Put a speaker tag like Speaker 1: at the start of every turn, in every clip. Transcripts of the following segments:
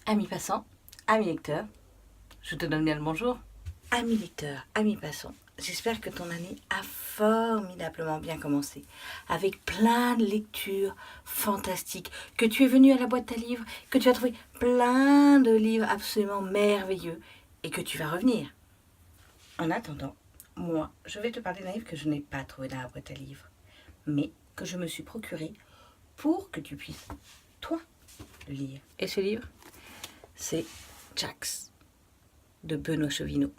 Speaker 1: Amis passants, amis lecteurs, je te donne bien le bonjour. Amis lecteurs, amis passants, j'espère que ton année a formidablement bien commencé, avec plein de lectures fantastiques, que tu es venu à la boîte à livres, que tu as trouvé plein de livres absolument merveilleux et que tu vas revenir. En attendant, moi, je vais te parler d'un livre que je n'ai pas trouvé dans la boîte à livres, mais que je me suis procuré pour que tu puisses, toi, le lire. Et ce livre, c'est Jax de Benoît Chevinaud.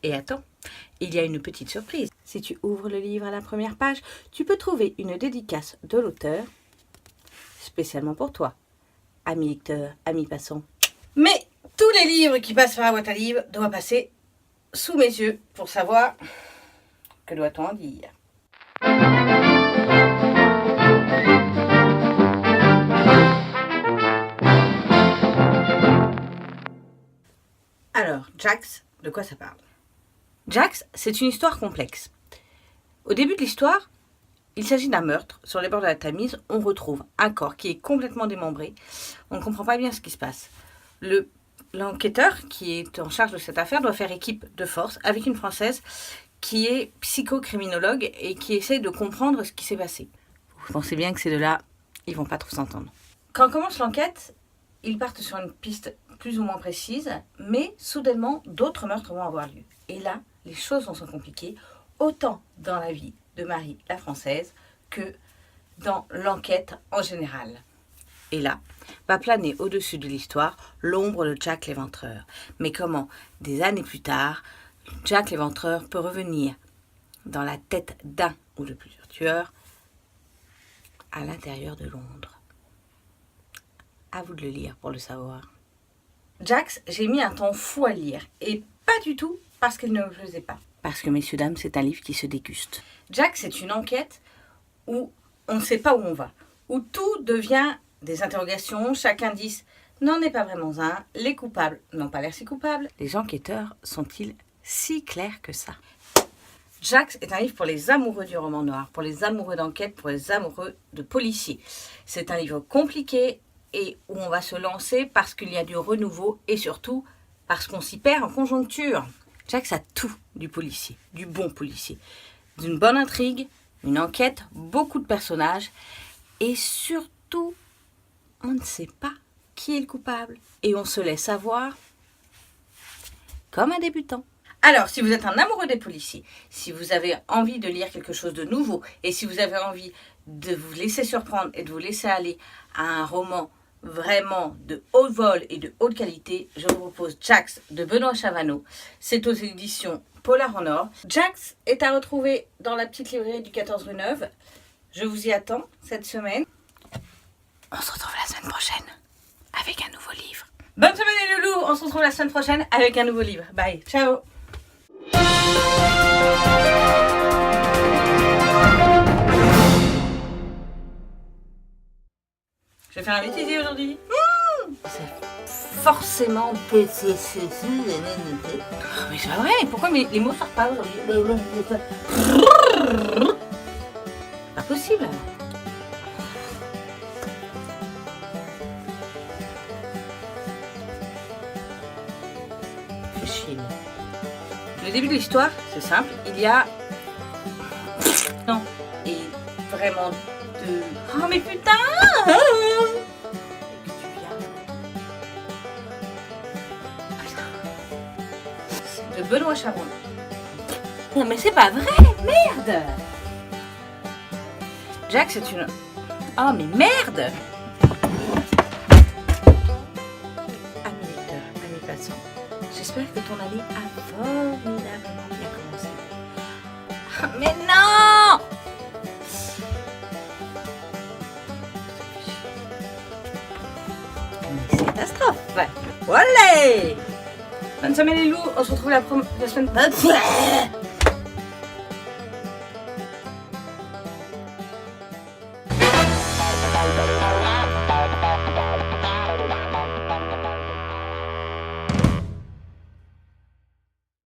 Speaker 1: Et attends, il y a une petite surprise. Si tu ouvres le livre à la première page, tu peux trouver une dédicace de l'auteur, spécialement pour toi, ami lecteur, ami passant. Mais tous les livres qui passent par la boîte à livres doivent passer sous mes yeux pour savoir que doit-on en dire. Alors, Jax, de quoi ça parle? Jax, c'est une histoire complexe. Au début de l'histoire, il s'agit d'un meurtre. Sur les bords de la Tamise, on retrouve un corps qui est complètement démembré. On ne comprend pas bien ce qui se passe. L'enquêteur qui est en charge de cette affaire doit faire équipe de force avec une Française qui est psychocriminologue et qui essaie de comprendre ce qui s'est passé. Vous pensez bien que ces deux-là, ils vont pas trop s'entendre. Quand commence l'enquête, ils partent sur une piste plus ou moins précise, mais soudainement, d'autres meurtres vont avoir lieu. Et là, les choses vont se compliquer, autant dans la vie de Marie la Française que dans l'enquête en général. Et là, va planer au-dessus de l'histoire l'ombre de Jack l'Éventreur. Mais comment, des années plus tard, Jack l'Éventreur peut revenir dans la tête d'un ou de plusieurs tueurs à l'intérieur de Londres. À vous de le lire pour le savoir. Jax, j'ai mis un temps fou à lire, et pas du tout parce qu'il ne me plaisait pas. Parce que, messieurs, dames, c'est un livre qui se déguste. Jax, c'est une enquête où on ne sait pas où on va, où tout devient des interrogations, chaque indice n'en est pas vraiment un, les coupables n'ont pas l'air si coupables. Les enquêteurs sont-ils si clairs que ça? Jax est un livre pour les amoureux du roman noir, pour les amoureux d'enquête, pour les amoureux de policiers. C'est un livre compliqué et où on va se lancer parce qu'il y a du renouveau et surtout parce qu'on s'y perd en conjoncture. Jax a tout du policier, du bon policier, d'une bonne intrigue, une enquête, beaucoup de personnages et surtout, on ne sait pas qui est le coupable et on se laisse avoir comme un débutant. Alors, si vous êtes un amoureux des policiers, si vous avez envie de lire quelque chose de nouveau et si vous avez envie de vous laisser surprendre et de vous laisser aller à un roman vraiment de haut vol et de haute qualité, je vous propose Jax de Benoît Chevinaud. C'est aux éditions Polar en Or. Jax est à retrouver dans la petite librairie du 14 rue Neuve. Je vous y attends cette semaine. On se retrouve la semaine prochaine avec un nouveau livre. Bonne semaine les loulous, on se retrouve la semaine prochaine avec un nouveau livre. Bye, ciao. Je vais faire un bêtisier aujourd'hui. C'est forcément mais c'est pas vrai, pourquoi les mots sortent pas aujourd'hui? Pas possible. Fais chier. Le début de l'histoire, c'est simple, il y a non et vraiment de oh mais putain de Benoît Chevinaud. Non mais c'est pas vrai, merde. Jax c'est une oh mais merde. Amis lecteurs, amis passants, j'espère que ton année a formidablement bien commencé. Mais non! Mais c'est catastrophe! Voilà! Bonne semaine les loups, on se retrouve la semaine...